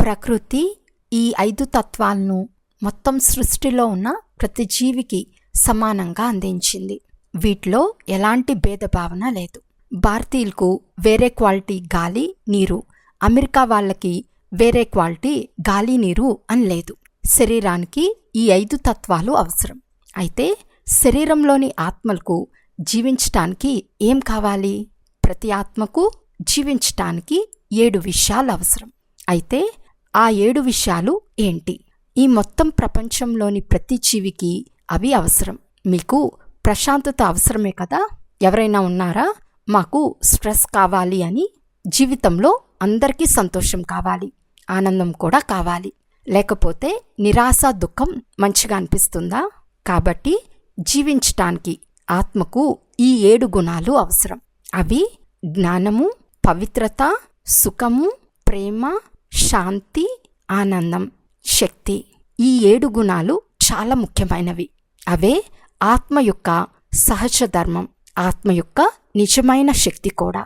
ప్రకృతి ఈ 5 తత్వాలను మొత్తం సృష్టిలో ఉన్న ప్రతి జీవికి సమానంగా అందించింది. వీటిలో ఎలాంటి భేదభావన లేదు. భారతీయులకు వేరే క్వాలిటీ గాలి నీరు, అమెరికా వాళ్ళకి వేరే క్వాలిటీ గాలి నీరు అని లేదు. శరీరానికి ఈ 5 తత్వాలు అవసరం. అయితే శరీరంలోని ఆత్మలకు జీవించటానికి ఏం కావాలి? ప్రతి ఆత్మకు జీవించటానికి 7 విషయాలు అవసరం. అయితే ఆ 7 విషయాలు ఏంటి? ఈ మొత్తం ప్రపంచంలోని ప్రతి జీవికి అవి అవసరం. మీకు ప్రశాంతత అవసరమే కదా? ఎవరైనా ఉన్నారా మాకు స్ట్రెస్ కావాలి అని? జీవితంలో అందరికీ సంతోషం కావాలి, ఆనందం కూడా కావాలి. లేకపోతే నిరాశ దుఃఖం మంచిగా అనిపిస్తుందా? కాబట్టి జీవించటానికి ఆత్మకు ఈ 7 గుణాలు అవసరం. అవి జ్ఞానము, పవిత్రత, సుఖము, ప్రేమ, శాంతి, ఆనందం, శక్తి. ఈ 7 గుణాలు చాలా ముఖ్యమైనవి. అవే ఆత్మ యొక్క సహజ ధర్మం, ఆత్మ యొక్క నిజమైన శక్తి కూడా.